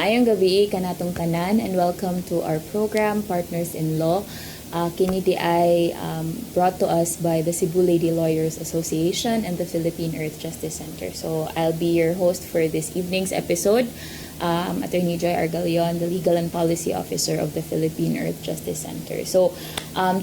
Maayong gabi kanatong tanan and welcome to our program Partners in Law. Kini di ay brought to us by the Cebu Lady Lawyers Association and the Philippine Earth Justice Center. So I'll be your host for this evening's episode. Attorney Joy Argalion, the Legal and Policy Officer of the Philippine Earth Justice Center. So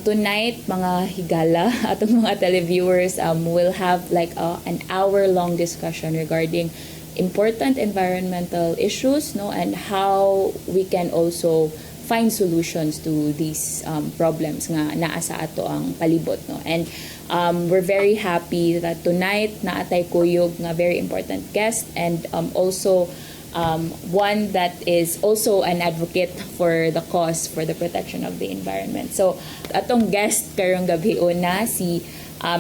tonight, mga higala, atong mga televiewers, will have like an hour-long discussion regarding important environmental issues, no, and how we can also find solutions to these problems nga naa sa ato ang palibot, no. And we're very happy that tonight naatay kuyog nga very important guest and also one that is also an advocate for the cause for the protection of the environment. So atong guest karong gabi una si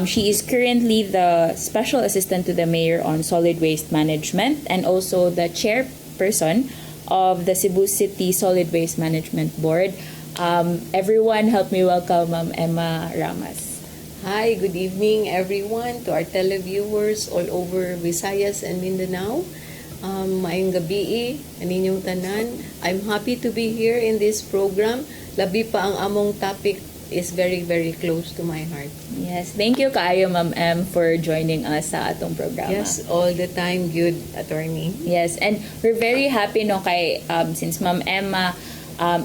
she is currently the Special Assistant to the Mayor on Solid Waste Management and also the chairperson of the Cebu City Solid Waste Management Board. Everyone help me welcome Ma'am Emma Ramas. Hi, good evening everyone to our televiewers all over Visayas and Mindanao. Maayong gabi aninyong tanan. I'm happy to be here in this program. Labi pa ang among topic is very, very close to my heart. Yes, thank you kaayo Ma'am Em for joining us sa atong programa. Yes, all the time, good attorney. Yes, and we're very happy no kay since Ma'am Emma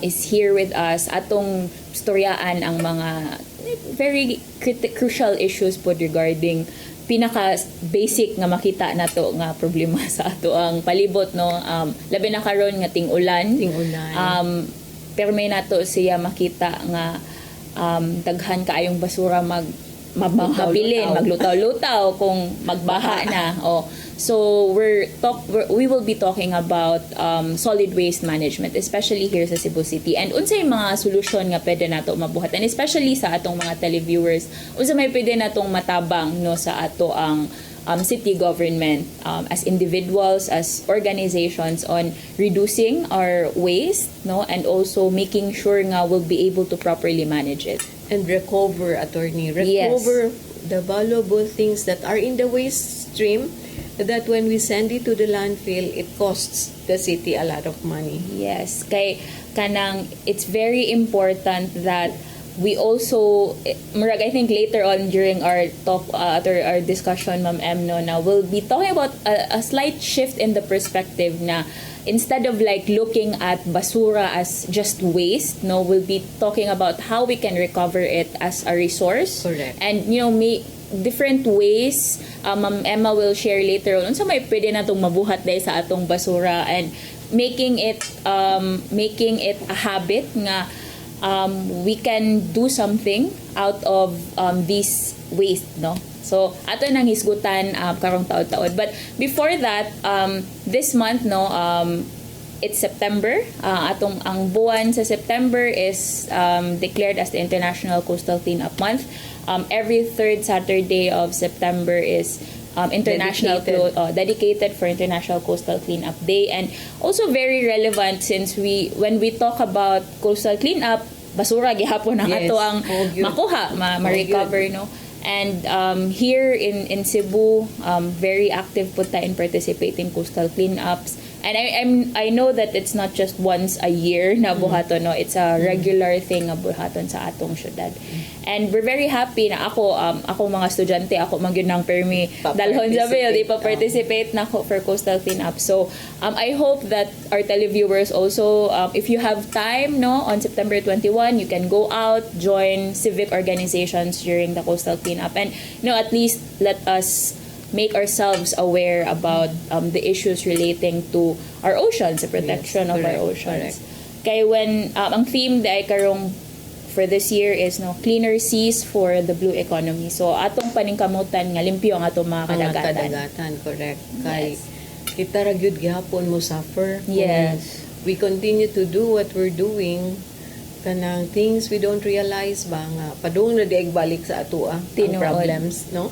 is here with us atong storyaan ang mga very crucial issues po regarding pinaka basic nga makita nato nga problema sa ato ang palibot, no. Labi na karon nga ting-ulan. Pero may nato siya makita nga daghan kaayong basura mabilin, maglutaw-lutaw kung magbaha na. So we will be talking about solid waste management, especially here sa Cebu City. And unsay mga solusyon nga pwede nato mabuhat, and especially sa atong mga televiewers, unsa may pwede natong matabang no sa ato ang city government as individuals, as organizations on reducing our waste, no, and also making sure nga we'll be able to properly manage it and recover the valuable things that are in the waste stream, that when we send it to the landfill, it costs the city a lot of money. Yes, kay kanang it's very important that we also, Murag, I think later on during our talk, our discussion, Ma'am Em, no, na we'll be talking about a slight shift in the perspective na instead of like looking at basura as just waste, no, we'll be talking about how we can recover it as a resource. Correct. And different ways, Ma'am Emma will share later on so may pwede na itong mabuhat dahil sa atong basura and making it a habit nga we can do something out of this waste, no. So ato nang hisgutan karong taon-taon. But before that, this month, no, it's September. Ang buwan sa September is declared as the International Coastal Cleanup Month. Every third Saturday of September is dedicated for International Coastal Cleanup Day, and also very relevant since when we talk about coastal cleanup, basura gihapon ang ato ang makuha, ma-recover, no. And here in Cebu, very active po tayo in participating coastal cleanups. And I know that it's not just once a year na buhaton, no. It's a regular thing na buhaton sa atong syudad. And we're very happy na ako mga estudyante, ako man gyud nang permi dalhon sa bill, di pa participate na ako for coastal cleanup. So I hope that our televiewers also, if you have time, no, on September 21, you can go out, join civic organizations during the coastal cleanup, and at least let us make ourselves aware about the issues relating to our oceans, the protection of our oceans. Kaya when ang theme day karong for this year is cleaner seas for the blue economy. So atong paningkamutan nga limpyo ang atong mga kadagatan. Correct. Kay kita ra gyud gihapon mo suffer. Yes. We continue to do what we're doing, kanang things we don't realize ba nga padung na diay balik sa ato ang problems, no?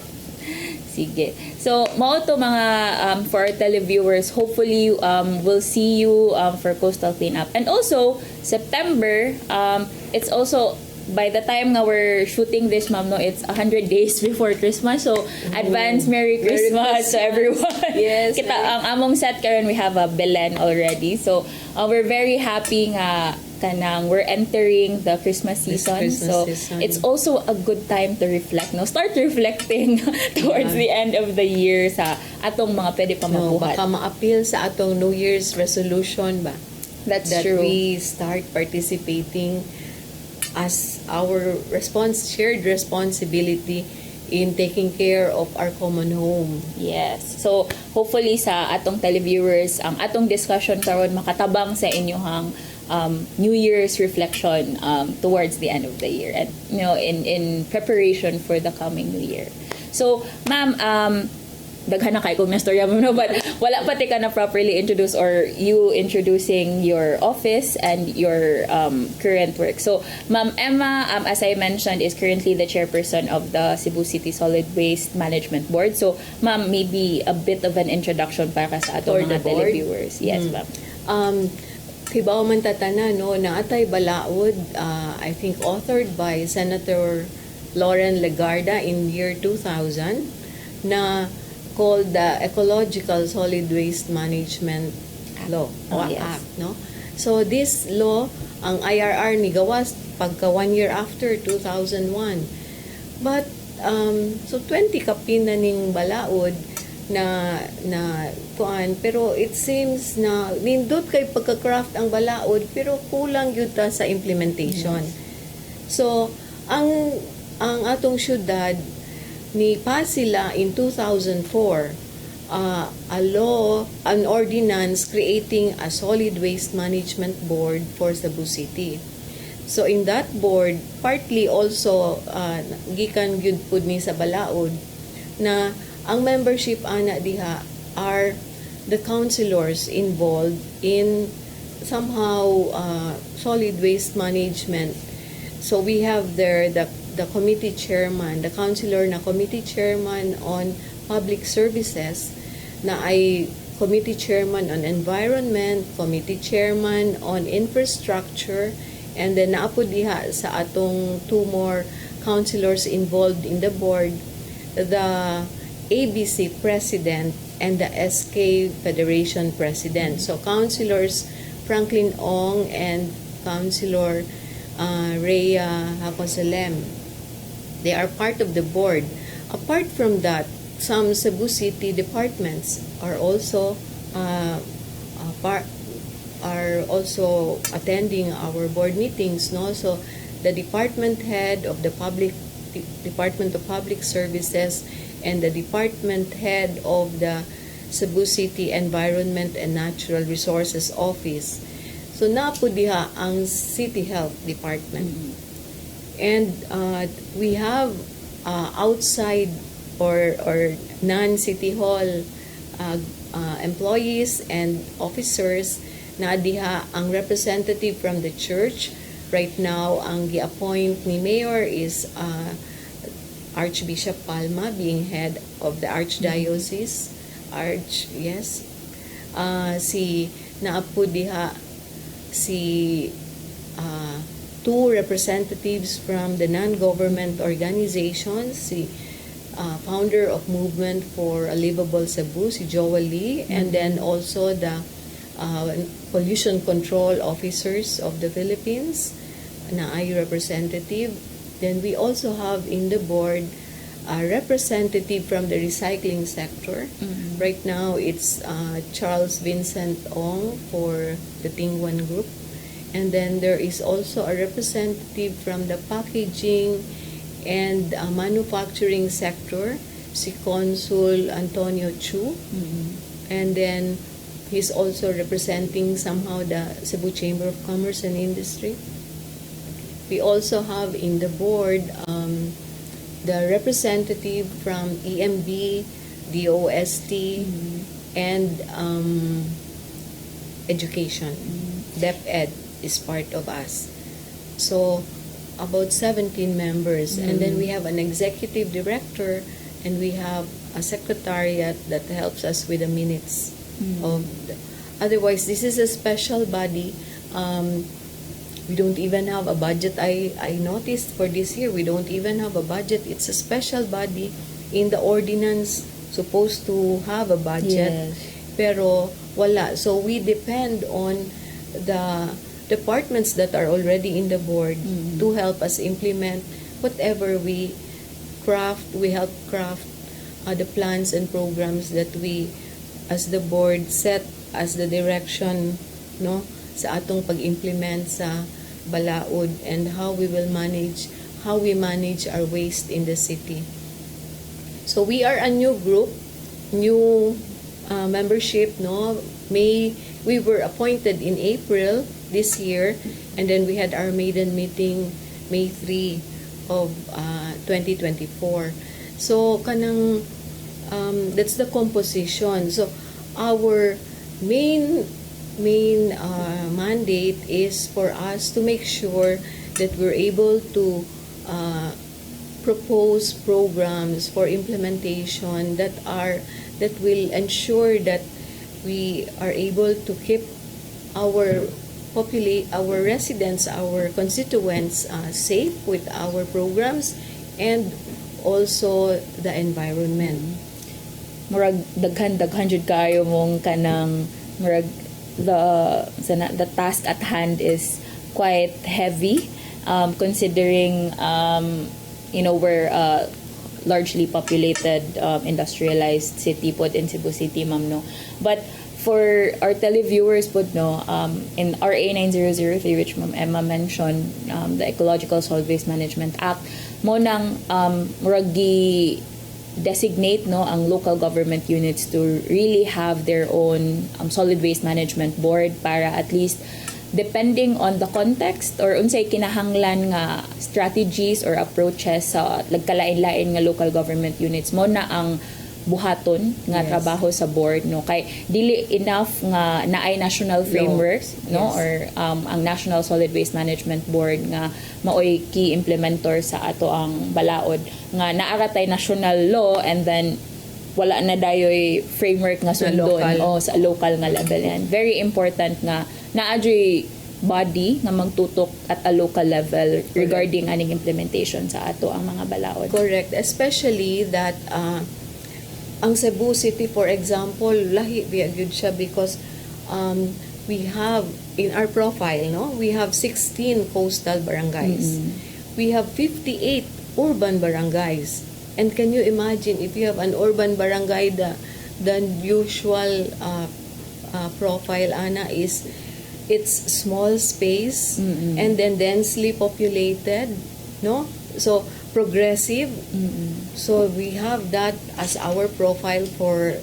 Sige. So, mao to mga for our televiewers, hopefully we'll see you for coastal cleanup. And also, September, it's also by the time nga we're shooting this, ma'am, no, it's 100 days before Christmas. So, advance Merry Christmas to everyone. Yes. Kita, ang among set karon we have a Belen already. So, we're very happy nga kanang we're entering the Christmas season. It's also a good time to reflect. No, start reflecting towards the end of the year sa atong mga pwede pa mabuhat. Baka ma-appeal sa atong New Year's resolution ba? That true. We start participating as our shared responsibility in taking care of our common home. Yes. So, hopefully sa atong televiewers, ang atong discussion karon makatabang sa inyong New Year's reflection towards the end of the year and in preparation for the coming New Year. So, ma'am, daghan na kay kung na storya mo, no, but wala pati ka na properly introduce or you introducing your office and your current work. So, Ma'am Emma, as I mentioned, is currently the chairperson of the Cebu City Solid Waste Management Board. So, ma'am, maybe a bit of an introduction para sa atong mga televiewers. Yes, ma'am. Kibaw man tatana, no, na atay balaod, I think authored by Senator Lauren Legarda in year 2000 na called the Ecological Solid Waste Management Law o Act, no? So this law, ang IRR ni gawas pagka 1 year after 2001. But so 20 kapin na ning balaod na kuan, pero it seems na nindot kay pagka-craft ang balaod pero kulang gyud ta sa implementation. So ang atong syudad ni pasila in 2004 a law, an ordinance creating a solid waste management board for Cebu City. So in that board, partly also gikan gyud pud ni sa balaod na ang membership ana diha are the councilors involved in somehow solid waste management. So we have there the committee chairman, the councilor na committee chairman on public services, na ay committee chairman on environment, committee chairman on infrastructure, and then naapo diha sa atong two more councilors involved in the board, the ABC president and the SK Federation president. So councilors Franklin Ong and Councilor Rhea Hacosalem, they are part of the board. Apart from that, some Cebu City departments are also attending our board meetings, no? So the department head of the Department of Public Services and the department head of the Cebu City Environment and Natural Resources Office. So napo diha ang City Health Department. And we have outside or non-City Hall employees and officers na diha ang representative from the church. Right now, ang gi-appoint ni Mayor is Archbishop Palma being head of the Archdiocese. Si naapo diha si two representatives from the non-government organizations, si founder of Movement for a Livable Cebu, si Joel Lee, and then also the pollution control officers of the Philippines na ay representative. Then we also have in the board a representative from the recycling sector. Right now it's Charles Vincent Ong for the Tingwan Group. And then there is also a representative from the packaging and manufacturing sector, si Consul Antonio Chu. And then he's also representing somehow the Cebu Chamber of Commerce and Industry. We also have in the board the representative from EMB, DOST, and education. DepEd is part of us. So about 17 members. And then we have an executive director and we have a secretariat that helps us with the minutes of otherwise this is a special body. We don't even have a budget. I noticed for this year, we don't even have a budget. It's a special body in the ordinance supposed to have a budget. Yes. Pero wala. So we depend on the departments that are already in the board to help us implement whatever we craft. We help craft the plans and programs that we as the board set as the direction, no, sa atong pag-implement sa balaod, and how we manage our waste in the city. So we are a new group, new membership, no. We were appointed in April this year, and then we had our maiden meeting May 3 of 2024. So kanang that's the composition. So our main mandate is for us to make sure that we're able to propose programs for implementation that will ensure that we are able to keep our residents, our constituents safe with our programs, and also the environment. Murag daghan jud kayo mong kanang murag the task at hand is quite heavy, considering we're largely populated, industrialized city pod in Cebu City, ma'am, no. But for our televiewers pod, no, in RA 9003, which Ma'am Emma mentioned, the Ecological Solid Waste Management Act, mo nang murag designate, no, ang local government units to really have their own solid waste management board para at least depending on the context or unsay kinahanglan nga strategies or approaches sa lagkalain-lain nga local government units mo na ang buhaton nga Yes. trabaho sa board, no, kay dili enough nga naay national frameworks, no, Yes. or ang National Solid Waste Management Board nga maoy key implementor sa ato ang balaod nga naaratay national law, and then wala na dayoy framework nga sundon local. sa local nga level. Yan very important nga naadyoy body nga magtutok at a local level regarding aning implementation sa ato ang mga balaod. Correct, especially that ang Cebu City, for example, lahi gyud siya because we have in our profile, no, we have 16 coastal barangays. We have 58 urban barangays. And can you imagine if you have an urban barangay, the usual profile ana is it's small space and then densely populated, no? So progressive. So we have that as our profile for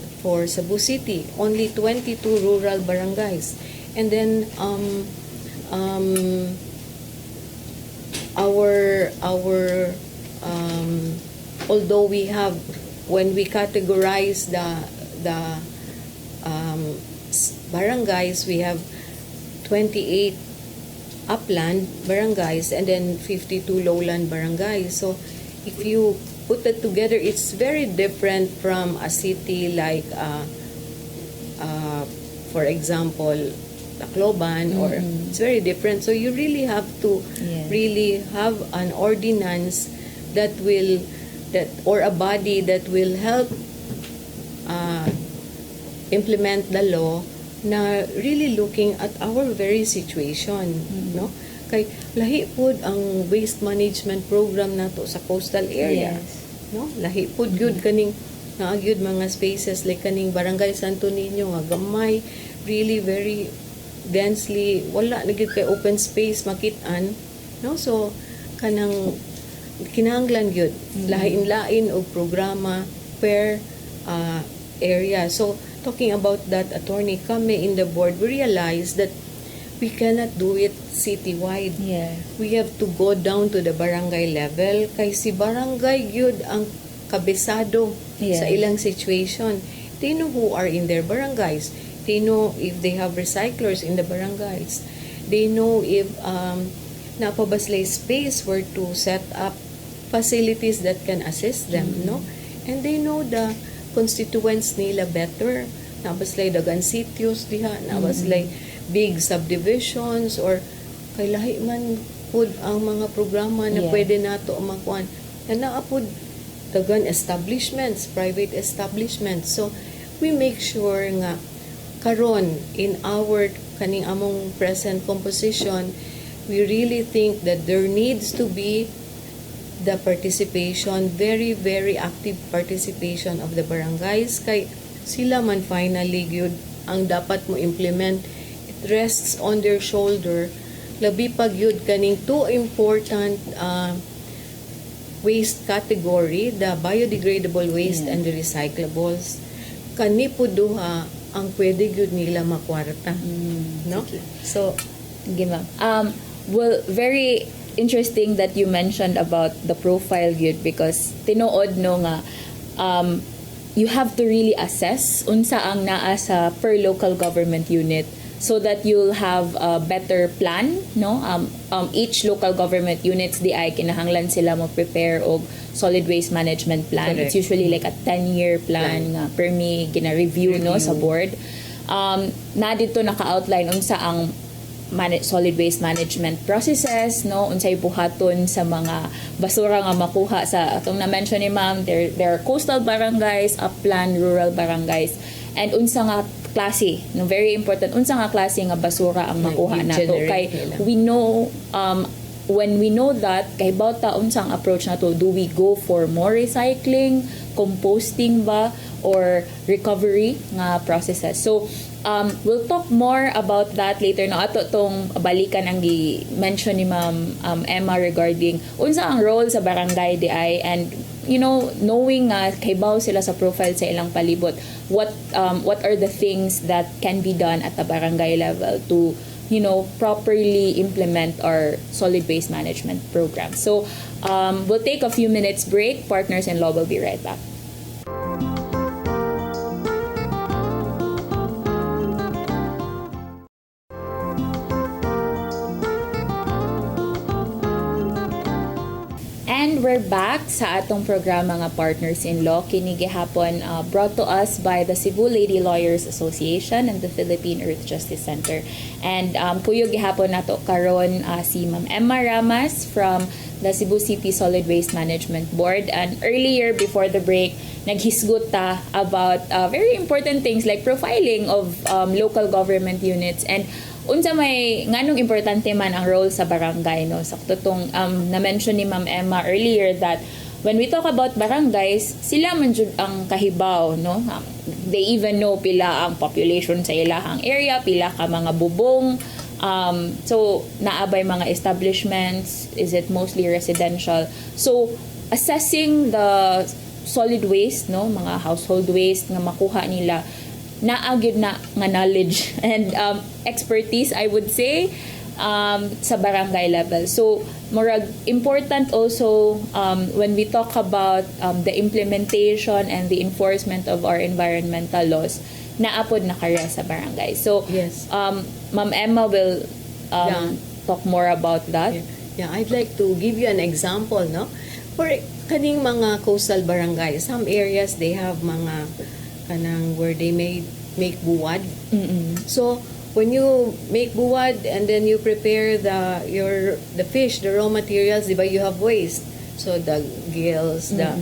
Cebu City. Only 22 rural barangays. And then our although we have, when we categorize the barangays, we have 28 upland barangays and then 52 lowland barangays. So if you put that together, it's very different from a city like for example Tacloban, or it's very different. So you really have to Yes. really have an ordinance or a body that will help implement the law na really looking at our very situation, no? Kay lahi pud ang waste management program nato sa coastal area. Yes. No, lahi pud gyud kaning naagyud mga spaces like kaning Barangay Santo Niño nga gamay, really very densely, wala na gyud kay open space makit-an, no. So kanang kinahanglan gyud lain-lain og programa per area. So talking about that, attorney, kami in the board, we realized that we cannot do it citywide. Yeah. We have to go down to the barangay level kay si barangay gyud ang kabisado Yes. sa ilang situation. They know who are in their barangays. They know if they have recyclers in the barangays. They know if napabaslay space where to set up facilities that can assist them, no? And they know the constituents nila better. Nabaslay dagan sitios diha, nabaslay big subdivisions, or kay lahi man pud ang mga programa na Yes. pwede nato makuan na naa pud dagan establishments, private establishments. So we make sure nga karon in our kaning among present composition, we really think that there needs to be the participation, very very active participation of the barangays, kay sila man finally gyud ang dapat mo implement. It rests on their shoulder, labi pag yun kaning two important waste category, the biodegradable waste and the recyclables. Kani po duha ang pwede gyud nila makwarta. No? Sige. So, Sige, ma'am. Well, very interesting that you mentioned about the profile gyud because tinuod no nga you have to really assess unsa ang naa sa per local government unit so that you'll have a better plan, no? Each local government units di ay kinahanglan sila mo prepare og solid waste management plan. Correct. It's usually like a 10-year plan nga per me gina-review no sa board. Na dito naka-outline unsa ang solid waste management processes, no, unsay buhaton sa mga basura nga makuha sa atong na-mention ni ma'am. There are coastal barangays, upland, rural barangays, and unsa nga klase, no, very important, unsa nga klase nga basura ang makuha nato kay we know when we know that kay bawta unsang approach nato, do we go for more recycling, composting ba, or recovery nga processes. So we'll talk more about that later. No, ato tong balikan ang gi-mention ni Ma'am Emma regarding unsa ang role sa barangay DI, and you know, knowing kay baw sila sa profile sa ilang palibot, what are the things that can be done at the barangay level to, you know, properly implement our solid waste management program. So we'll take a few minutes break. Partners in Law will be right back. And we're back sa atong programa nga Partners in Law. Kini gihapon brought to us by the Cebu Lady Lawyers Association and the Philippine Earth Justice Center. And puyo gihapon nato karon si Ma'am Emma Ramas from the Cebu City Solid Waste Management Board. And earlier, before the break, naghisgot ta about very important things like profiling of local government units and unsa may nganong importante man ang role sa barangay, no. Sakto tong na-mention ni Ma'am Emma earlier that when we talk about barangays, sila man jud ang kahibaw, no. They even know pila ang population sa ilahang area, pila ka mga bubong. So naabay mga establishments, is it mostly residential? So assessing the solid waste, no, mga household waste nga makuha nila, naagid na nga knowledge and expertise, I would say, sa barangay level. So murag important also when we talk about the implementation and the enforcement of our environmental laws, naapod na karya sa barangay. So yes. Ma'am Emma will talk more about that. Yeah, I'd like to give you an example, no? For kaning mga coastal barangay, some areas they have mga kanang where they make buwad. So when you make buwad and then you prepare the fish, the raw materials, diba, you have waste. So the gills, the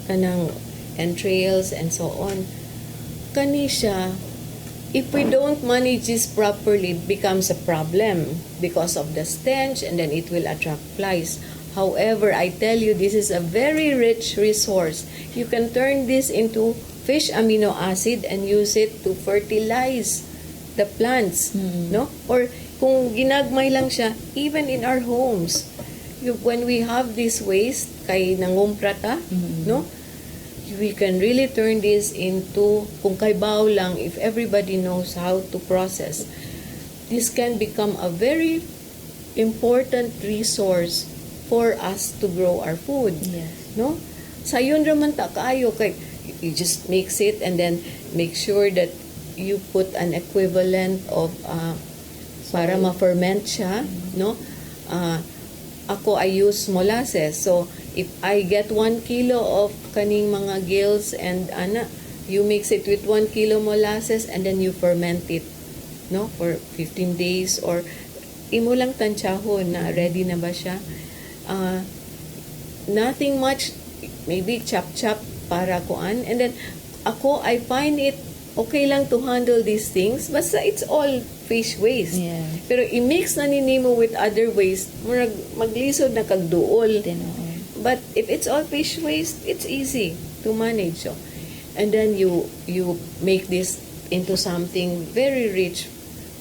kanang entrails and so on. Kani siya, if we don't manage this properly, it becomes a problem because of the stench, and then it will attract flies. However, I tell you, this is a very rich resource. You can turn this into fish amino acid and use it to fertilize the plants, no? Or kung ginagmay lang siya, even in our homes, when we have this waste, kay nangumpra ta, no? We can really turn this into, kung kaybaw lang, if everybody knows how to process, this can become a very important resource for us to grow our food. Yes. No? Sayon raman ta kaayo, kay you just mix it and then make sure that you put an equivalent of para ma-ferment siya, no? Ako, I use molasses. So if I get 1 kilo of kaning mga gills and you mix it with 1 kilo molasses and then you ferment it, no, for 15 days or imo lang tansyahon na ready na ba siya. Nothing much, maybe chop-chop para kuan. And then, ako, I find it okay lang to handle these things. Basta it's all fish waste. Yeah. Pero i-mix na ninimo with other waste, maglisod na kagduol. But if it's all fish waste, it's easy to manage. So, and then you make this into something very rich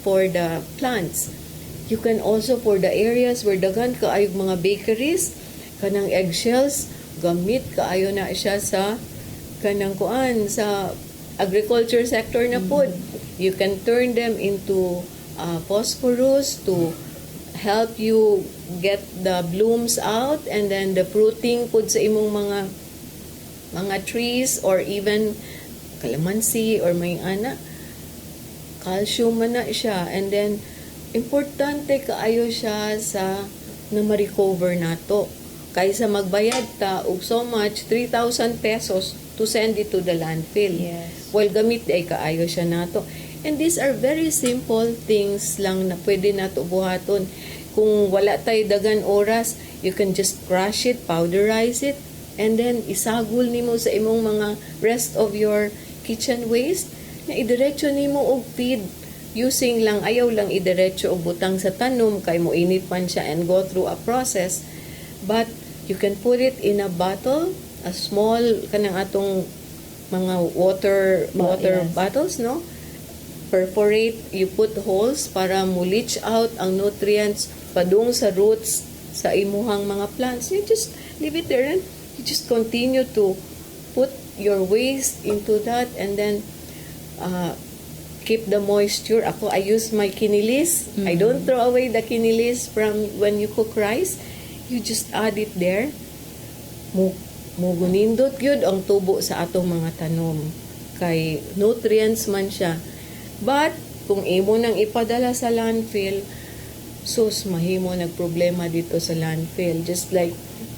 for the plants. You can also, for the areas where daghan kaayo mga bakeries, kanang eggshells, gamit kaayo na siya sa kanang kuan sa agriculture sector na food. You can turn them into phosphorus to help you get the blooms out, and then the fruiting pud sa imong mga trees, or even calamansi or may ana, calcium man na siya. And then importante kaayo siya sa na ma-recover nato kaysa magbayad ta og so much 3,000 pesos to send it to the landfill. Yes. Well, gamit ay kaayo siya nato. And these are very simple things lang na pwede nato buhaton. Kung wala tay dagan oras, you can just crush it, powderize it, and then isagol nimo sa imong mga rest of your kitchen waste na idiretso nimo og feed, using lang, ayaw lang idiretso og butang sa tanom kay mo init man siya and go through a process. But you can put it in a bottle, a small kanang atong mga water Yes. bottles, no? Perforate, you put holes para mo leach out ang nutrients padung sa roots sa imuhang mga plants. You just leave it there and you just continue to put your waste into that, and then keep the moisture. Ako, I use my kinilis. I don't throw away the kinilis from when you cook rice. You just add it there. Mugunindot yun ang tubo sa atong mga tanom. Kay nutrients man siya. But, kung imo nang ipadala sa landfill, sus, mahimo nagproblema dito sa landfill. Just like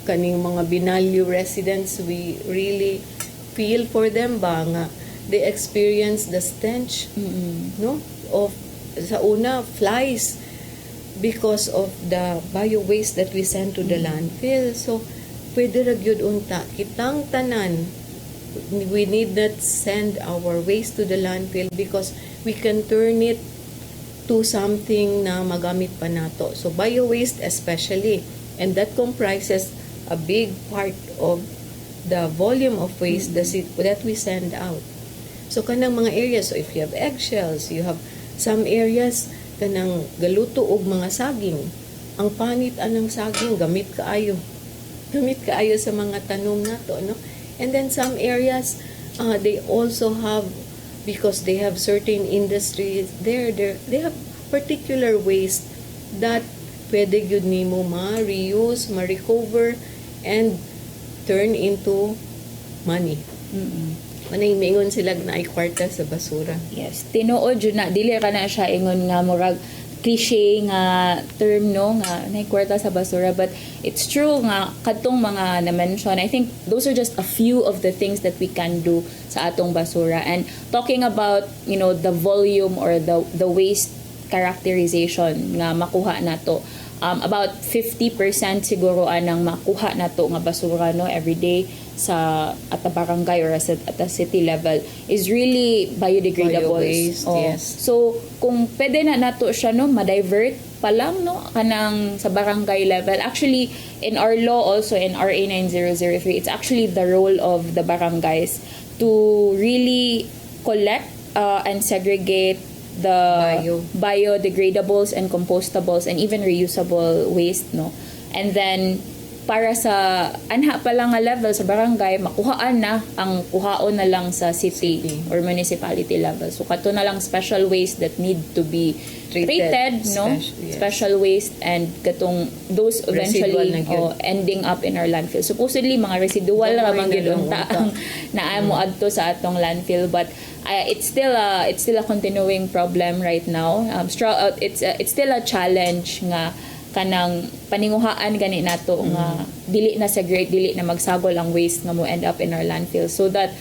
kaning mga Binalyo residents, we really feel for them ba nga they experience the stench, no, of sa una flies because of the bio waste that we send to the landfill. So pwede ra gyud unta kitang tanan, we need not send our waste to the landfill because we can turn it to something na magamit pa nato. So bio waste especially, and that comprises a big part of the volume of waste that we send out. So kanang mga areas, so if you have eggshells, you have some areas kanang galuto og mga saging. Ang panit anang saging, gamit kaayo. Gamit kaayo sa mga tanom nato, no? And then some areas, they also have, because they have certain industries there, they have particular waste that pwede gyud nimo ma-reuse, ma-recover, and turn into money. Manay mingon sila na ay kwarta sa basura. Yes, tinuod jud na dili ka na siya ingon nga murag cliche nga term, no, nga nay kwarta sa basura, but it's true nga kadtong mga na-mention. I think those are just a few of the things that we can do sa atong basura. And talking about, you know, the volume or the waste characterization nga makuha nato, about 50% siguro anang makuha nato nga basura, no, every day sa at the barangay or at the city level is really biodegradable. Bio-waste, yes. So kung pwede na nato siya, no, ma-divert pa lang, no, kanang sa barangay level. Actually, in our law also, in RA 9003, it's actually the role of the barangays to really collect and segregate the biodegradables and compostables and even reusable waste, no. And then para sa anha pa lang nga level sa barangay, makuhaan na ang kuhaon na lang sa city or municipality level. So kato na lang special waste that need to be treated, no, special waste, and katong those eventually ending up in our landfill. Supposedly mga residual ra man gyud unta ang naamo adto sa atong landfill, but it's still a continuing problem right now. It's still a challenge nga kanang paninguhaan gani nato nga dili na segregate, dili na magsagol ang waste nga mo end up in our landfill, so that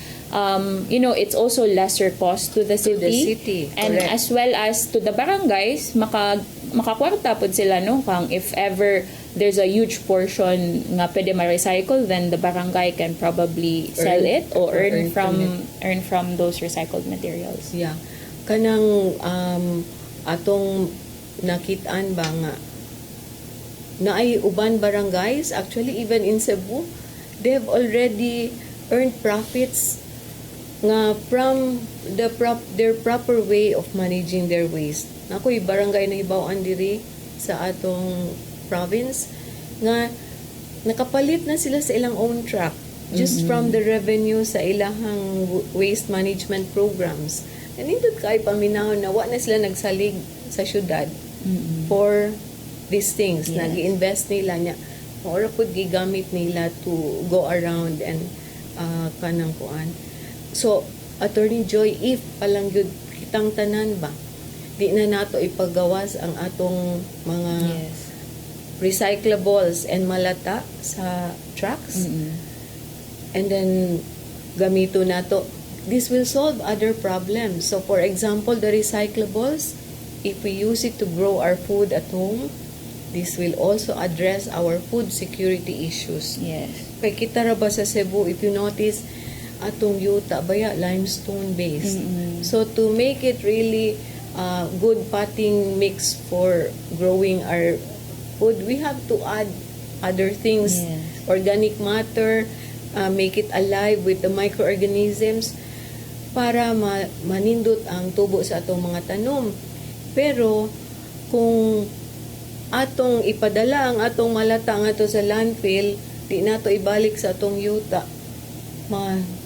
you know, it's also lesser cost to the city, and correct, as well as to the barangays. makakwarta pod sila no kang if ever there's a huge portion nga pwede ma-recycle, then the barangay can probably sell it or earn from those recycled materials. Yeah. Kanang atong nakitaan ba nga na ay uban barangays, actually even in Cebu, they've already earned profits nga from their proper way of managing their waste. Ako'y barangay na hibaw-an diri sa atong province nga nakapalit na sila sa ilang own truck just from the revenue sa ilahang waste management programs. Nindot kay paminahon na wa na sila nagsalig sa syudad for these things. Yes. Nag-invest nila niya. Or pud gigamit nila to go around and kanang kuan. So, Attorney Joy, if palang yun kitang tanan ba, di na nato ipagawas ang atong mga recyclables and malata sa trucks. And then, gamito nato. This will solve other problems. So, for example, the recyclables, if we use it to grow our food at home, this will also address our food security issues. Yes. Kay kita ra ba sa Cebu, if you notice, atong yuta baya limestone based. So to make it really good potting mix for growing our food, we have to add other things, organic matter, make it alive with the microorganisms para manindot ang tubo sa atong mga tanom. Pero kung atong ipadala ang atong malata nga to sa landfill, di nato ibalik sa atong yuta,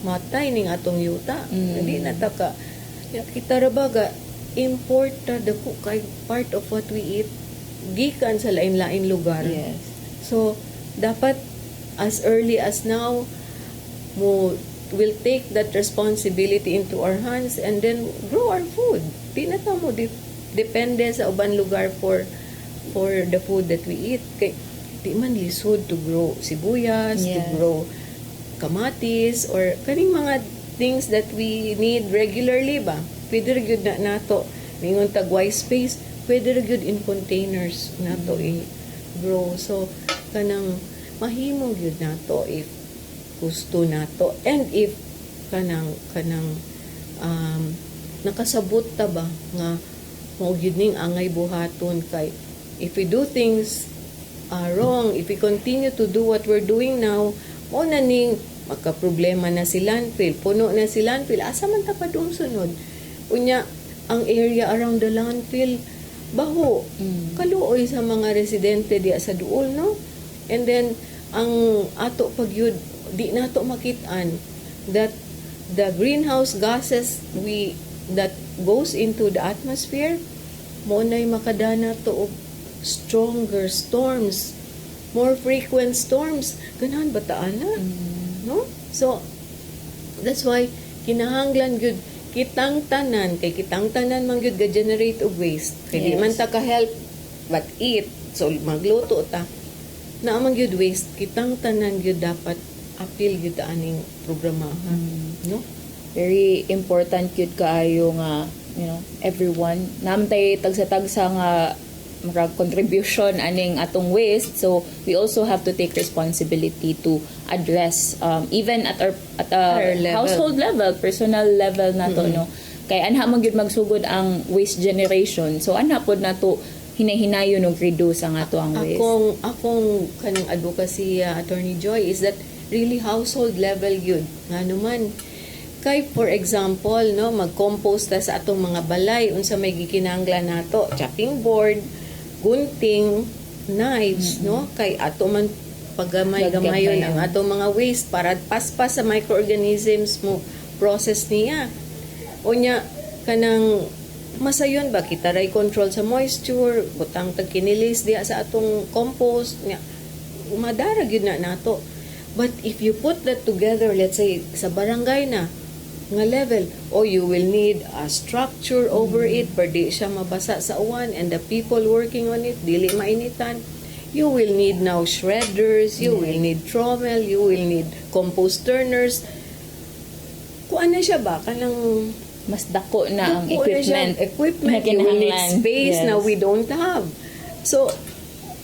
matay ning atong yuta. Di na ta ka kita ra baga imported ko kay part of what we eat gikan sa lain-lain lugar. Yes. So dapat as early as now will take that responsibility into our hands and then grow our food. Di na ta mo depende sa uban lugar for the food that we eat. Kay di man lisod to grow sibuyas, to grow kamatis, or kaning mga things that we need regularly ba. Pwede ra gyud na nato mingon tagway space, pwede ra gyud in containers nato i-grow. So kanang mahimo gyud nato if gusto nato, and if kanang nakasabot ta ba nga mao gyud ning angay buhaton. Kay if we do things wrong, if we continue to do what we're doing now, mo na ning makaproblema na si landfill, puno na si landfill, asa man ta padung sunod. Unya ang area around the landfill baho, kaluoy sa mga residente diya sa duol, no? And then ang ato pagyud di nato makitaan that the greenhouse gases that goes into the atmosphere mo nay makadana to og stronger storms, more frequent storms. Ganahan bataan na, no? So that's why kinahanglan gyud kitang tanan, kay kitang tanan man gyud ga-generate og waste. Kay di man ta ka help but eat, so magluto ta na man gyud waste, kitang tanan gyud dapat appeal gyud aning programahan, no? Very important yun kaayo nga, everyone namtay tagsa-tagsa nga contribution aning atong waste. So we also have to take responsibility to address even at our household level, personal level nato, no? Kay anha man gyud magsugod ang waste generation. So anha pod nato hinay-hinayon og reduce ang ato ang waste. Akong kanang advocacy, Attorney Joy, is that really household level yun. Nga naman, kay for example, no, mag-compost ta sa atong mga balay, unsa may gikinahanglan nato, chopping board, gunting, knives, no? Kay ato man paggamay-gamayon ang atong mga waste para paspas sa microorganisms mo process niya. Unya kanang masayon ba kita ray control sa moisture, butang tag kinilis diya sa atong compost nya, madarag yun na nato. But if you put that together, let's say sa barangay na nga level, you will need a structure over it, per di siya mabasa sa uwan, and the people working on it dili mainitan. You will need now shredders, you will need trommel, you will need compost turners. Kung ano siya ba kanang mas dako na ang Dako na siyang equipment equipment, na you will need kinahanglan. space Yes. na we don't have. So,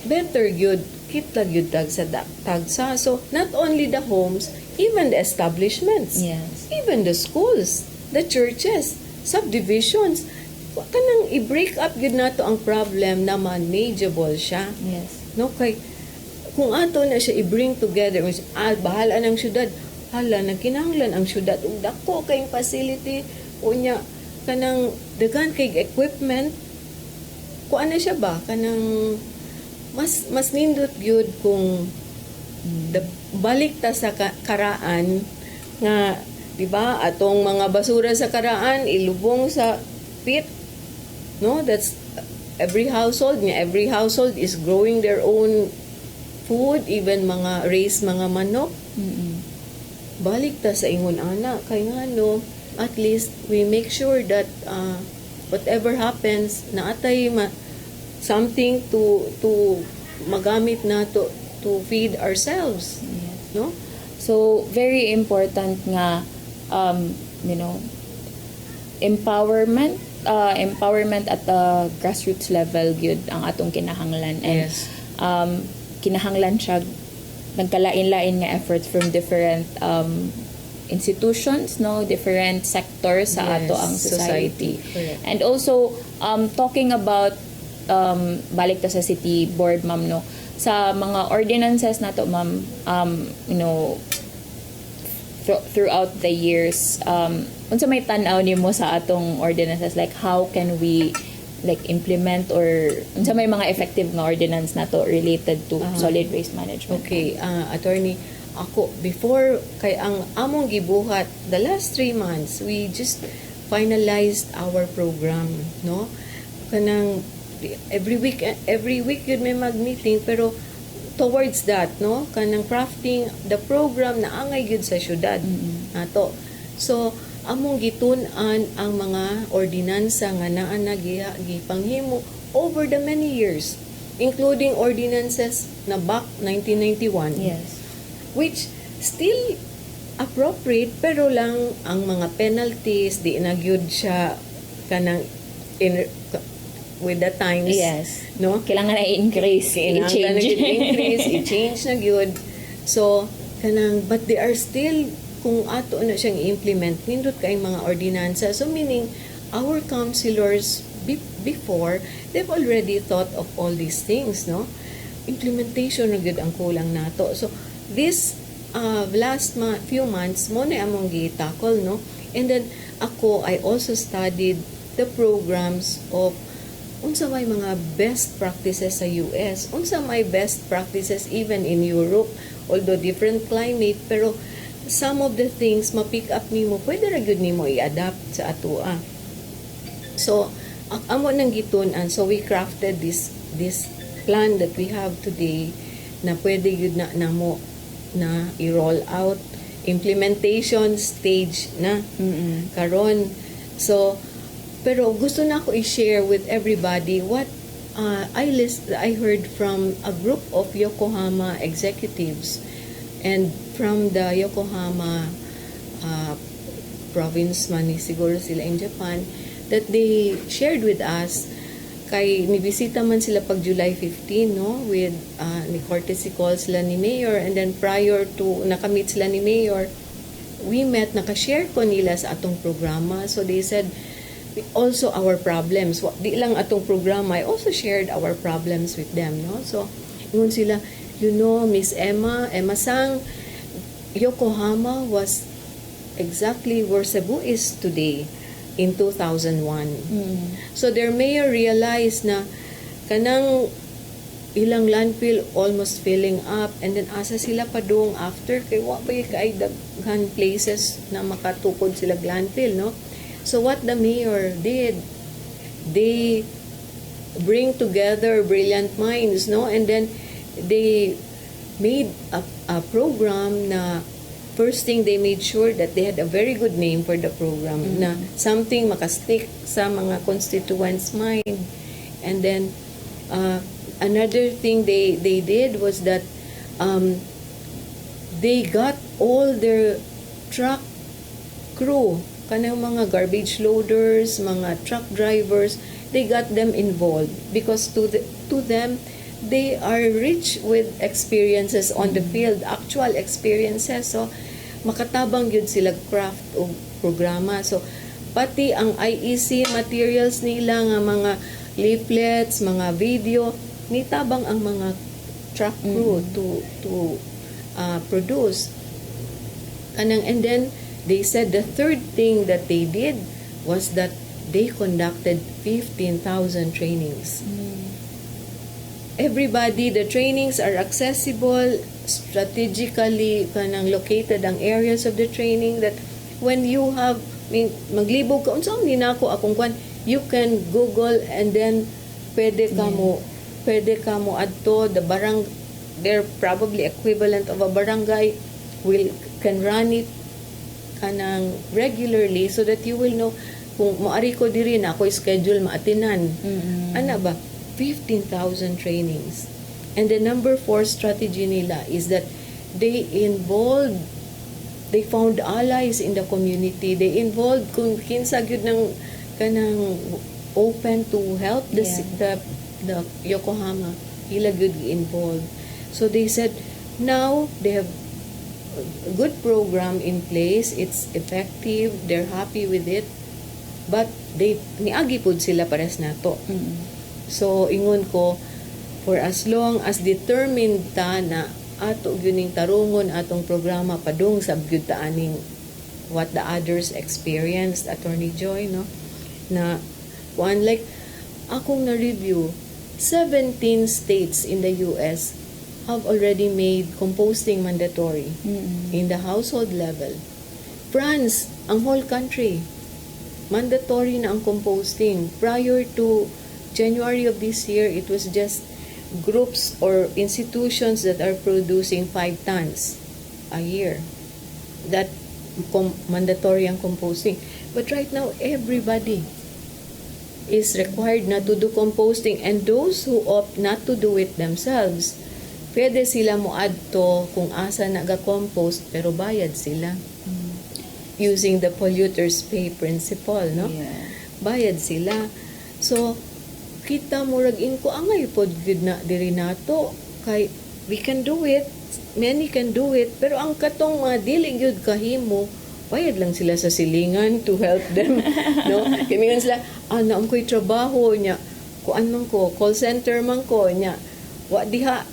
better yun, kita yun tagsa. So, not only the homes, even the establishments, Yes. even the schools, the churches, subdivisions, kanang i-break up yun na to ang problem na manageable siya. Yes. No, kay kung ato na siya i-bring together, bahala ng syudad, hala, nagkinahanglan ang syudad, ug dako kayong facility, unya, kanang dagan kay equipment, kuan na siya ba? Kanang, mas nindot yun kung balik ta sa karaan, nga, di ba, atong mga basura sa karaan, ilubong sa pit, no? That's every household is growing their own food, even mga raise mga manok. Balik ta sa ingon ana kay ngano, at least we make sure that whatever happens na atay something to magamit na to feed ourselves. Yes. No? So, very important nga, empowerment at the grassroots level gyud ang atong kinahanglan. And Yes. kinahanglan siya nagkalain-lain nga efforts from different institutions, no, different sectors sa Yes, ato ang society. Correct. And also talking about balik ta sa city board, ma'am, no, sa mga ordinances nato, ma'am, throughout the years, unsa may tan-aw nimo sa atong ordinances, like how can we like implement, or unsa may mga effective nga ordinance nato related to solid waste management? Okay, attorney, ako before kay ang among gibuhat the last 3 months, we just finalized our program, no? Kanang every week yun may mag-meeting, pero towards that, no, kanang crafting the program na angay gyud sa syudad nato. So among gitun-an ang mga ordinansa nga naa na gipanghimo over the many years, including ordinances na back 1991. Yes. Which still appropriate, pero lang ang mga penalties di na gyud siya kanang with the times. Yes. No? Kailangan na i-increase, Kailangan na i-change. gyud increase, i-change na gyud. So kanang, but they are still, kung ato na siyang i-implement, nindot kay mga ordinansa. So meaning our councilors before, they've already thought of all these things, no? Implementation na gyud ang kulang nato. So this last few months mo na among gi-tackle, no? And then I also studied the programs of unsa may mga best practices sa US, unsa may best practices even in Europe, although different climate, pero some of the things ma-pick up nimo, pwede ra gyud nimo i-adapt sa atoa. So amo nang gitun-an, so we crafted this plan that we have today na pwede gyud na namo na i-roll out, implementation stage na karon. So pero gusto na ako i-share with everybody what I heard from a group of Yokohama executives and from the Yokohama province man siguro sila in Japan, that they shared with us, kay nibisita man sila pag July 15, no, with ni courtesy call sila ni Mayor, and then prior to nakamit sila ni Mayor, we met, nakashare ko nila sa atong programa. So they said also our problems, di lang atong programa, I also shared our problems with them, no? So yun sila, Miss Emma Sang, Yokohama was exactly where Cebu is today in 2001. So their mayor realized na kanang ilang landfill almost filling up, and then asa sila padung after kay wa pa kay daghan places na makatukod sila landfill, no? So what the mayor did, they bring together brilliant minds, no, and then they made a program na first thing they made sure that they had a very good name for the program, na something makastick sa mga constituents' mind. And then another thing they did was that they got all their truck crew kanang mga garbage loaders, mga truck drivers, they got them involved because to them they are rich with experiences on the field, actual experiences. So makatabang yun sila craft o programa. So pati ang IEC materials nila nga mga leaflets, mga video, nitabang ang mga truck crew to produce. And then they said the third thing that they did was that they conducted 15,000 trainings. Everybody, the trainings are accessible, strategically kanang located ang areas of the training that when you have, maglibog ka, unsa ni nako akong kwan, you can Google and then pwede ka mo adto the they're probably equivalent of a barangay can run it kanang regularly so that you will know kung maari ko diri na ako schedule maatinan. Ana ba? 15,000 trainings. And the number 4 strategy nila is that they found allies in the community. They involved kung kinsa gyud ng kanang open to help the Yokohama. Ila gyud involved. So they said now they have a good program in place. It's effective. They're happy with it. But niagi pud sila pares nato. So ingon ko, for as long as determined ta na ato gyuning tarungon atong programa padung sa gyud ta aning what the others experienced, Attorney Joy, no, na one like akong na-review 17 states in the US have already made composting mandatory in the household level. France, ang whole country, mandatory na ang composting. Prior to January of this year, it was just groups or institutions that are producing 5 tons a year that mandatory ang composting. But right now, everybody is required na to do composting, and those who opt not to do it themselves, pwede sila mo adto kung asa naga-compost pero bayad sila. Using the polluters pay principle, no? Yeah. Bayad sila. So kita murag inko angay pod gid na diri nato kay we can do it, many can do it, pero ang katong mga dili gyud kahimo, bayad lang sila sa silingan to help them. No, kay mingan sila naam ko'y trabaho nya, kuan man ko, call center man ko nya, wa diha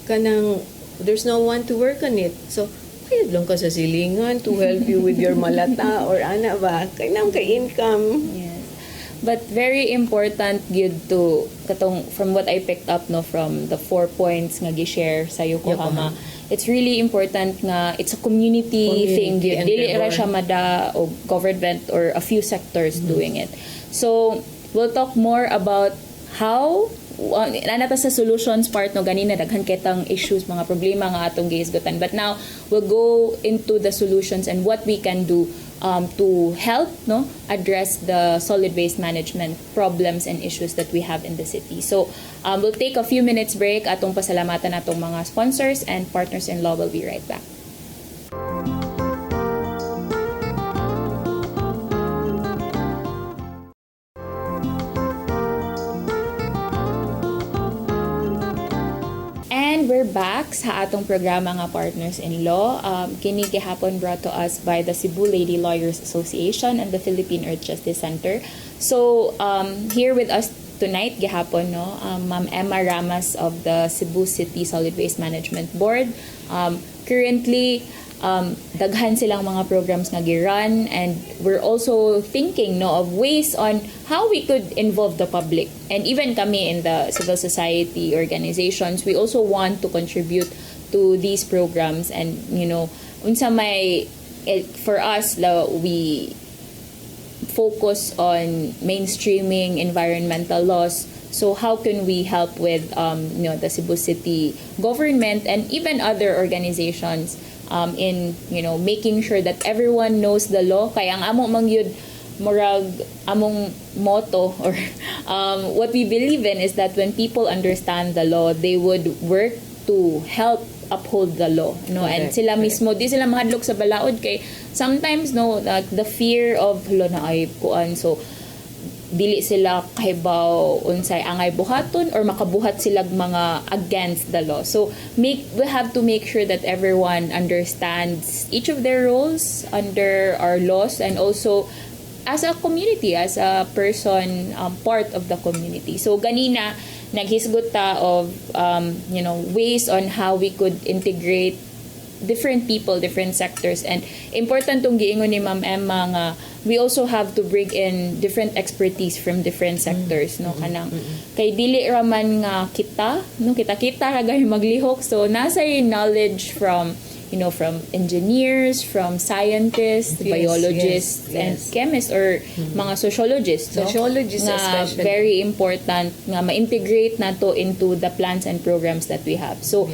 kanang there's no one to work on it. So bayad lang ka sa silingan to help you with your malata or ana ba kay nam kay income. Yes. But very important gyud to katong from what I picked up no from the 4 points nga gi-share sa Yokohama. It's really important nga it's a community thing gyud. Dili ra siya mada o government or a few sectors doing it. So we'll talk more about how nanata sa solutions part no ganina daghan kitang issues mga problema nga atong gihisgutan, but now we'll go into the solutions and what we can do to help no address the solid waste management problems and issues that we have in the city. So we'll take a few minutes break atong pasalamatan atong mga sponsors and partners in law. Will be right back. And we're back sa atong programa nga Partners in Law. Kini gihapon brought to us by the Cebu Lady Lawyers Association and the Philippine Earth Justice Center. So here with us tonight gihapon no, Ma'am Emma Ramas of the Cebu City Solid Waste Management Board. Currently daghan silang mga programs nga gi-run, and we're also thinking no of ways on how we could involve the public, and even kami in the civil society organizations, we also want to contribute to these programs. And you know unsa may for us we focus on mainstreaming environmental laws. So how can we help with the Cebu City government and even other organizations in making sure that everyone knows the law? Kaya ang amo mangyud murag among motto or what we believe in is that when people understand the law, they would work to help uphold the law, no, and Correct, sila correct. mismo di sila mahadlok sa balaod kay sometimes no, like the fear of hulo na ay kuan, so dili sila kahibaw unsay angay buhaton or makabuhat sila mga against the law. So we have to make sure that everyone understands each of their roles under our laws, and also as a community, as a person, part of the community. So ganina naghisgot ta of ways on how we could integrate different people, different sectors, and important tong giingon ni Ma'am Emma nga we also have to bring in different expertise from different sectors, no, kanang kay dili ra man nga kita ra gay maglihok, so nasa yung knowledge from from engineers, from scientists, Yes, biologists, yes, and yes. chemists or mga sociologists, no? Sociologists nga especially. very important nga ma-integrate nato into the plans and programs that we have. So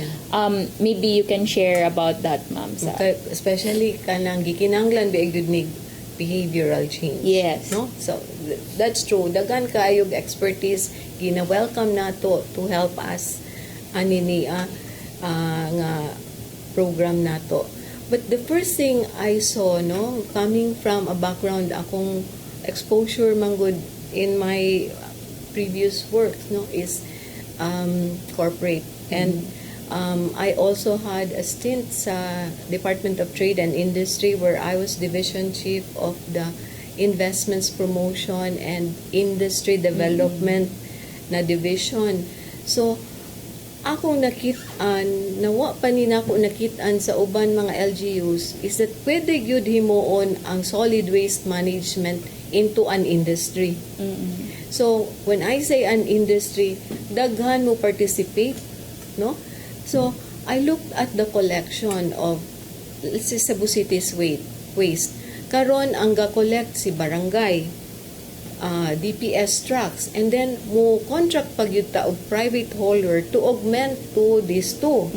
maybe you can share about that, ma'am. Especially kanang gikinanglan biig gud ni behavioral change. Yes. No? So that's true. Dagan kaayog expertise gina-welcome nato to help us ani niya nga program nato. But the first thing I saw, no, coming from a background akong exposure manggod in my previous work, no, is corporate. And I also had a stint sa Department of Trade and Industry where I was division chief of the investments promotion and industry development na division. So akong nakitaan, nawa pa ni nako nakitaan sa uban mga LGUs is that pwede gyud himuon ang solid waste management into an industry. So when I say an industry, daghan mo participate, no? So I looked at the collection of, let's say, Cebu City's waste. Karon ang ga-collect si barangay, DPS trucks, and then mo contract pag yun ta og private hauler to augment to these two.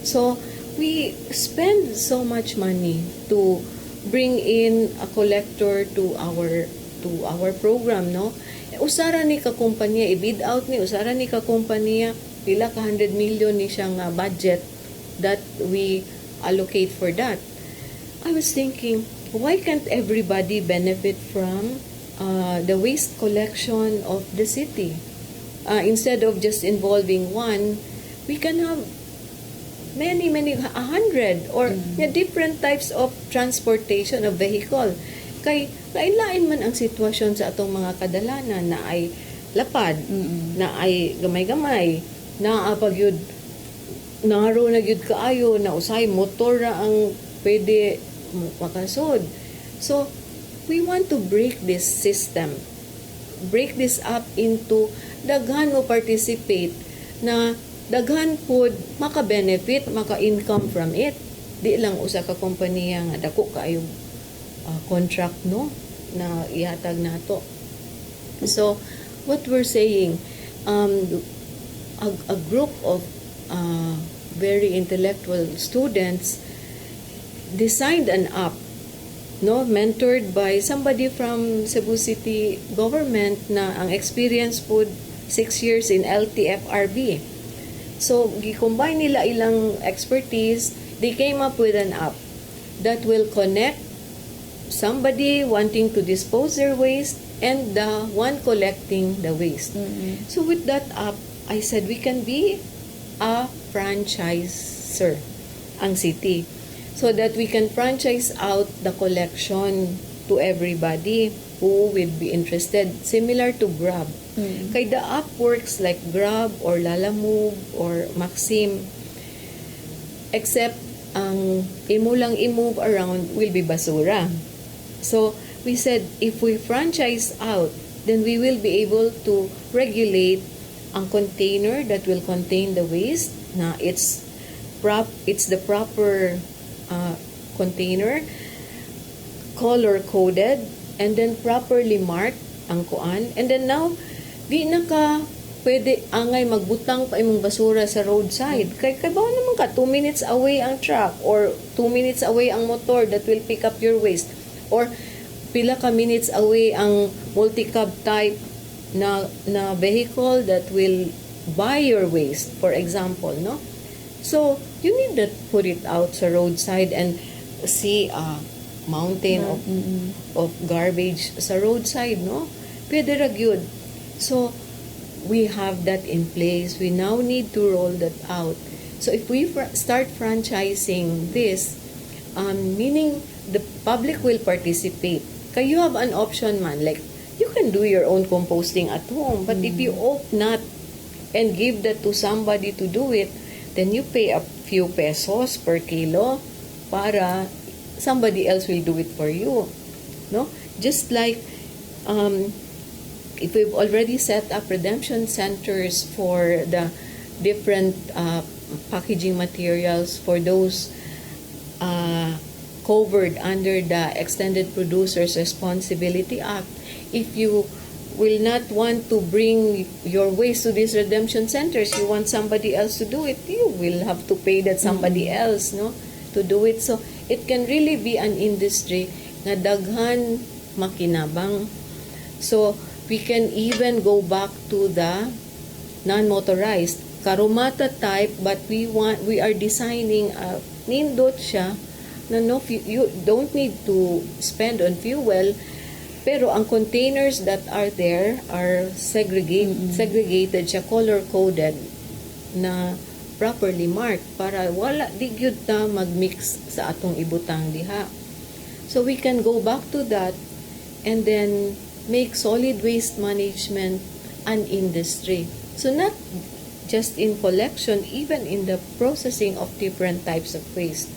So we spend so much money to bring in a collector to our program, no? Usara ni ka kumpanya i-bid out ni, usara ni ka kumpanya pila ka 100 million ni siyang budget that we allocate for that. I was thinking, why can't everybody benefit from the waste collection of the city? Instead of just involving one, we can have many 100 or different types of transportation of vehicle. Kay lain-lain man ang sitwasyon sa atong mga kadalanan, na ay lapad, na ay gamay-gamay, na pagyud naro na gyud kaayo, na usay motor ra ang pwede makasod. So we want to break this system, break this up into daghan mo participate, na daghan pod maka-benefit, maka-income from it. Di lang usa ka kompanya nga dako kaayo contract, no, na ihatag nato. So what we're saying, a group of very intellectual students designed an app, no, mentored by somebody from Cebu City government na ang experience po 6 years in LTFRB. So gi-combine nila ilang expertise, they came up with an app that will connect somebody wanting to dispose their waste and the one collecting the waste. So with that app, I said we can be a franchiser, ang city, so that we can franchise out the collection to everybody who will be interested, similar to Grab. Kay the app works like Grab or Lalamove or Maxim, except ang imo lang i-move around will be basura. So we said if we franchise out, then we will be able to regulate ang container that will contain the waste, na it's the proper container, color coded, and then properly marked ang kuan. And then now di na ka pwede angay magbutang pa imong basura sa roadside. Kay bawa naman ka 2 minutes away ang truck or 2 minutes away ang motor that will pick up your waste, or pila ka minutes away ang multi-cab type na vehicle that will buy your waste, for example, no? So you need not put it out sa roadside and see a mountain of garbage sa roadside, no? Pwede ra gyud. So, we have that in place. We now need to roll that out. So, if we start franchising this, meaning the public will participate. Kaya you have an option man, like, you can do your own composting at home, but if you opt not and give that to somebody to do it, then you pay a few pesos per kilo para somebody else will do it for you. No? Just like if we've already set up redemption centers for the different packaging materials for those covered under the Extended Producers Responsibility Act, if you will not want to bring your waste to these redemption centers, you want somebody else to do it, you will have to pay that somebody else, no, to do it. So it can really be an industry na daghan makinabang. So we can even go back to the non-motorized Karumata type, but we are designing a nindot siya na no, you don't need to spend on fuel, pero ang containers that are there are segregated siya, color-coded na properly marked para wala di gyud ta magmix sa atong ibutang diha. So we can go back to that and then make solid waste management an industry. So not just in collection, even in the processing of different types of waste.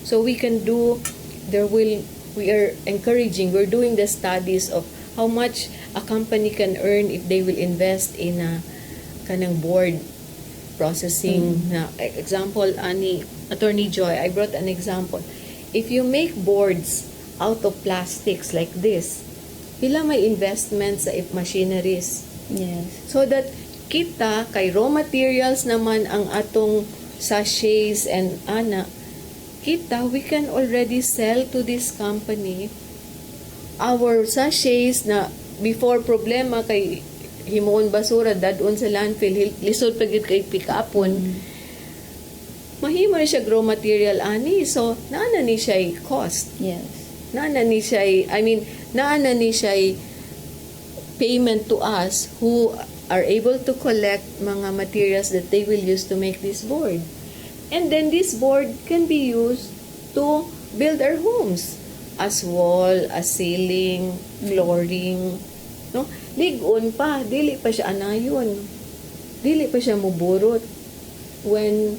So we can do, we are encouraging, we're doing the studies of how much a company can earn if they will invest in a kanang board processing. Na example, ani Attorney Joy, I brought an example. If you make boards out of plastics like this, pila may investment sa machineries. Yes. So that kita kay raw materials naman ang atong sachets and kita, we can already sell to this company our sachets na before problema kay himon basura dadon sa landfill, lisod pagit kay pick-upon. Mahimo ni siya raw material ani, so naana ni siya cost. Yes. Naana ni siya, naana ni siya payment to us who are able to collect mga materials that they will use to make this board. And then this board can be used to build our homes as wall, as ceiling, flooring, no? Ligon pa, dili pa siya anayon. Dili pa siya muburot when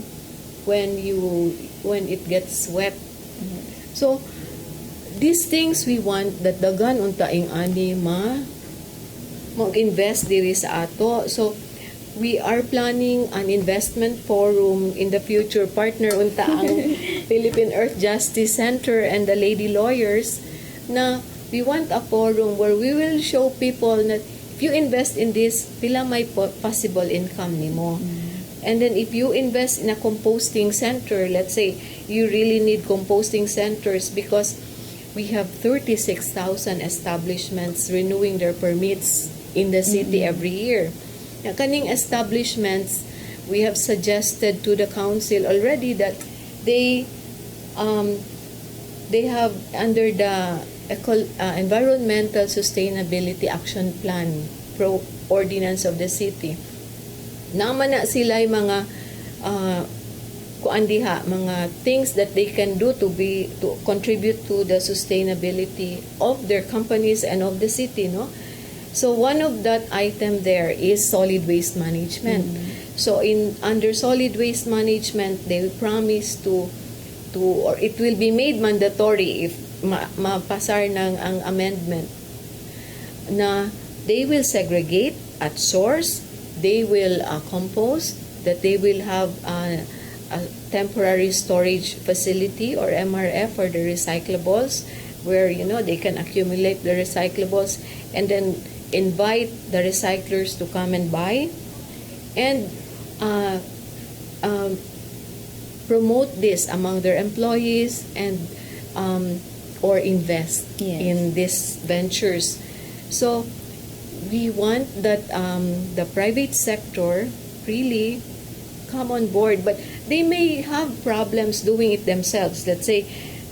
it gets wet. So these things we want that dagan unta ing ani mag-invest diri sa ato. So we are planning an investment forum in the future. Partner unta ang Philippine Earth Justice Center and the lady lawyers na we want a forum where we will show people that if you invest in this, pila may possible income nimo. And then if you invest in a composting center, let's say you really need composting centers because we have 36,000 establishments renewing their permits in the city every year. Kaning establishments, we have suggested to the council already that they have under the Environmental Sustainability Action Plan ordinance of the city. Naman na sila mga mga things that they can do to contribute to the sustainability of their companies and of the city, no? So one of that item there is solid waste management. So under solid waste management, they will promise to or it will be made mandatory if mapasar ng ang amendment na they will segregate at source, they will compost, that they will have a temporary storage facility or MRF for the recyclables where they can accumulate the recyclables and then invite the recyclers to come and buy and promote this among their employees and or invest in these ventures. So we want that the private sector really come on board, but they may have problems doing it themselves. Let's say,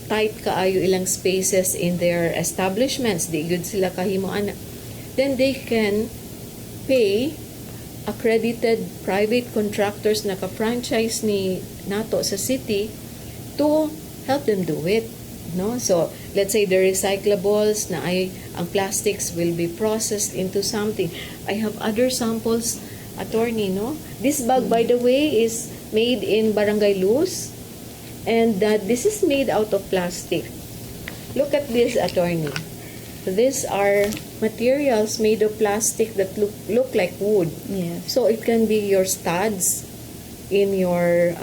tight kaayo ilang spaces in their establishments, di good sila kahimuan. Then they can pay accredited private contractors na ka-franchise ni nato sa city to help them do it, no? So let's say the recyclables na ay ang plastics will be processed into something. I have other samples, attorney, no? This bag, by the way, is made in Barangay Luz, and that this is made out of plastic. Look at this, attorney. These are materials made of plastic that look like wood. Yes. So it can be your studs in your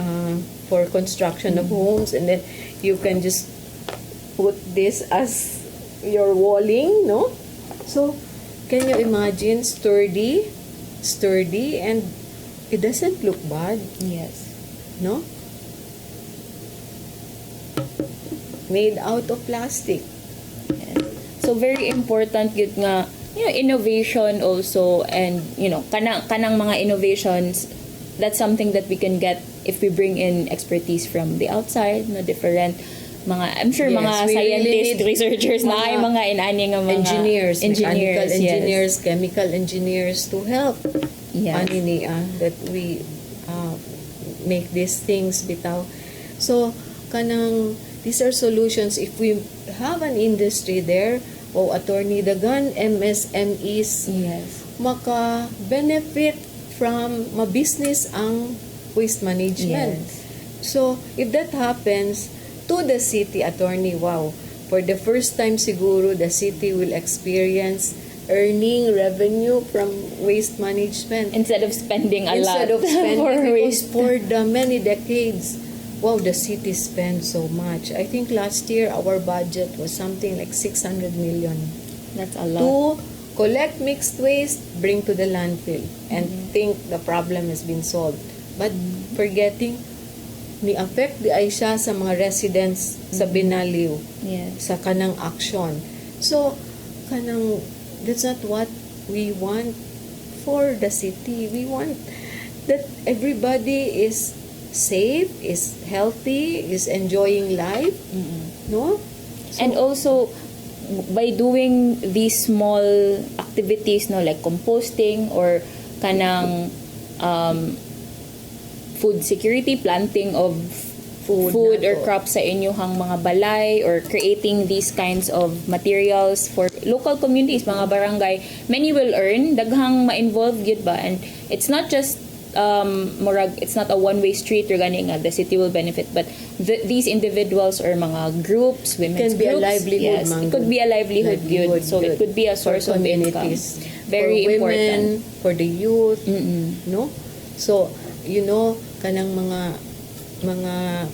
for construction of homes, and then you can just put this as your walling, no? So can you imagine, sturdy, and it doesn't look bad, Yes. no? Made out of plastic. Yes. So very important yun nga, innovation also, and kanang mga innovations, that's something that we can get if we bring in expertise from the outside, no, different mga, I'm sure Yes, mga we really scientists, need researchers na ay mga inani nga mga engineers, mechanical yes. engineers, chemical engineers to help Yes. that we make these things bitaw. So kanang these are solutions if we have an industry there, o attorney, dagan MSMEs Yes. maka-benefit from ma-business ang waste management. Yes. So, if that happens to the city, attorney, wow, for the first time siguro, the city will experience earning revenue from waste management. Instead of spending a lot Instead of spending, for because waste. for the many decades, wow, the city spent so much. I think last year our budget was something like 600 million That's a lot. to collect mixed waste, bring to the landfill, and think the problem has been solved. But forgetting, ni-affect di ay siya sa mga residents sa Binaliw, Yes. sa kanang action. So, that's not what we want for the city. We want that everybody is safe, is healthy, is enjoying life, no? So, And also, by doing these small activities, no, like composting or kanang food security, planting of food or nato. crops sa inyong mga balay, or creating these kinds of materials for local communities, mga barangay, many will earn, daghang ma-involve gyud ba, and it's not just murag, it's not a one-way street or gani nga the city will benefit, but these individuals or mga groups, women's Can be a groups, livelihood, yes, man. it could be a livelihood yun, so it could be a source for of income. communities, Very for important. women, for the youth, no? So, kanang mga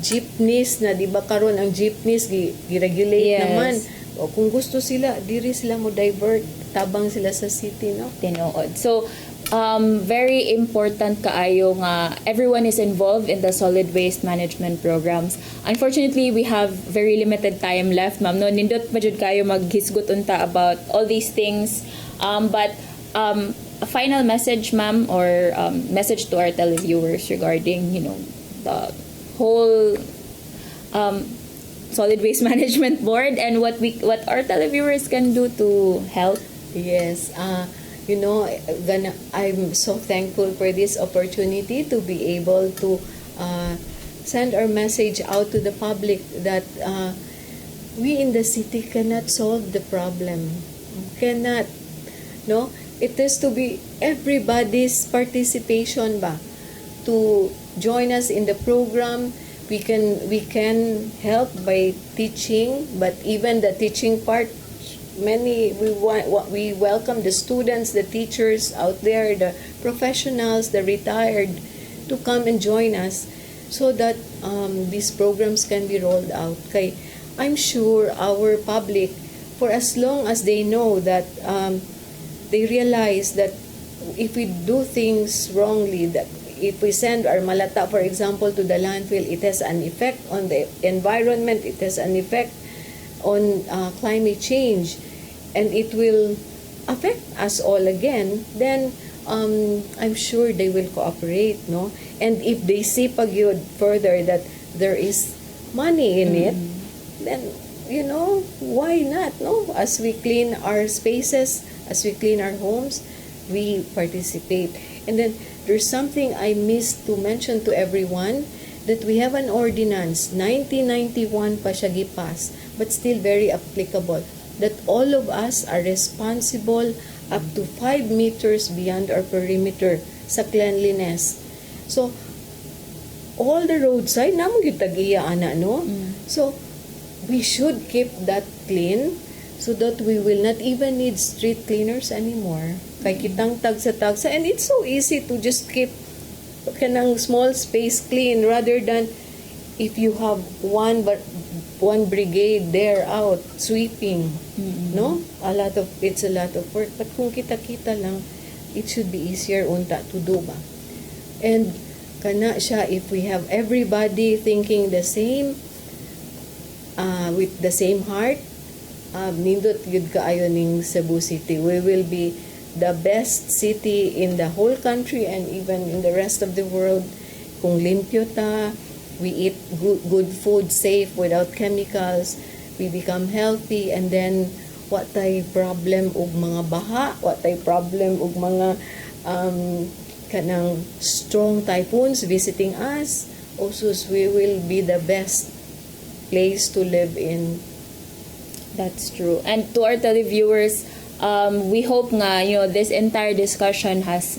jeepneys na di ba karon ang jeepneys gi-regulate Yes. naman. O kung gusto sila, diri sila mo divert, tabang sila sa city, no? Tinuod. So, very important kaayo nga everyone is involved in the solid waste management programs. Unfortunately, we have very limited time left, ma'am. No, nindot pa jud kayo maghisgot unta about all these things. But a final message, ma'am, or message to our televiewers regarding, the whole solid waste management board and what our televiewers can do to help. Yes, I'm so thankful for this opportunity to be able to send our message out to the public that we in the city cannot solve the problem. Cannot, no? It has to be everybody's participation ba to join us in the program. We can help by teaching, but even the teaching part, we welcome the students, the teachers out there, the professionals, the retired, to come and join us so that these programs can be rolled out. Kay I'm sure our public, for as long as they know that they realize that if we do things wrongly, that if we send our malata, for example, to the landfill, it has an effect on the environment, it has an effect on climate change, and it will affect us all again, then I'm sure they will cooperate, no? And if they see pagyud further that there is money in it, then, why not, no? As we clean our spaces, as we clean our homes, we participate. And then, there's something I missed to mention to everyone, that we have an ordinance, 1991 pa siya gipas, but still very applicable, that all of us are responsible up to 5 meters beyond our perimeter sa cleanliness. So, all the roadside, namang yung tag-iya, ana, no? So, we should keep that clean so that we will not even need street cleaners anymore. Kay kitang tagsa-tagsa, and it's so easy to just keep kanang small space clean rather than if you have one brigade there out sweeping, no? It's a lot of work, but kung kita-kita lang, it should be easier unta to do ba. And kana siya, if we have everybody thinking the same, with the same heart, nindot yun kaayo ning Cebu City. We will be the best city in the whole country and even in the rest of the world. Kung limpyo ta, we eat good food, safe, without chemicals, we become healthy, and then what tay problem ug mga baha, what tay problem ug mga kanang strong typhoons visiting us, also we will be the best place to live in. That's true. And to our televiewers, we hope nga, this entire discussion has,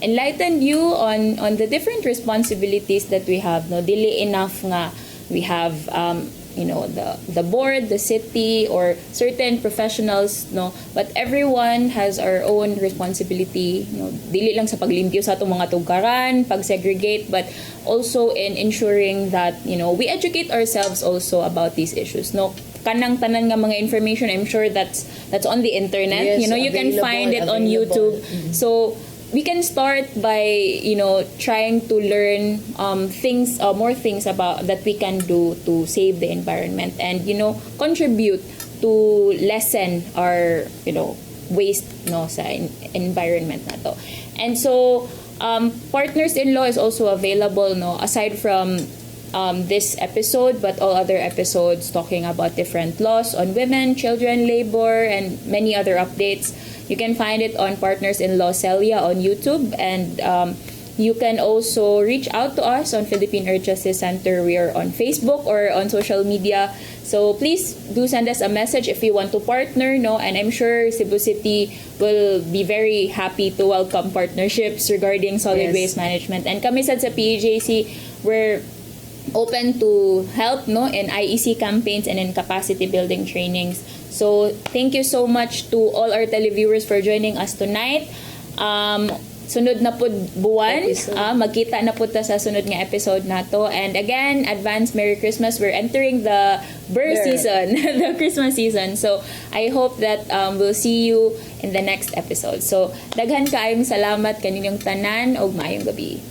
enlightened you on the different responsibilities that we have. No, dili enough nga we have the board, the city, or certain professionals, no, but everyone has our own responsibility. Dili lang sa paglimpyo sa atong mga tugaran, pag-segregate, but also in ensuring that we educate ourselves also about these issues. No, kanang tanan nga mga information, I'm sure that's on the internet. Yes, you can find it on YouTube. So we can start by trying to learn more things about that we can do to save the environment, and contribute to lessen our waste sa environment na to. And so Partners in Law is also available aside from this episode, but all other episodes talking about different laws on women, children, labor, and many other updates. You can find it on Partners in Law Celia on YouTube, and you can also reach out to us on Philippine Earth Justice Center. We are on Facebook or on social media. So please do send us a message if you want to partner, and I'm sure Cebu City will be very happy to welcome partnerships regarding solid waste management. And kami sa PEJC, we're open to help in IEC campaigns and in capacity building trainings. So thank you so much to all our televiewers for joining us tonight. Sunod na po buwan, magkita na po ta sa sunod nga episode nato. And again, advance Merry Christmas. We're entering the season, the Christmas season. So I hope that we'll see you in the next episode. So daghan kaayong salamat kaninyong tanan og maayong gabi.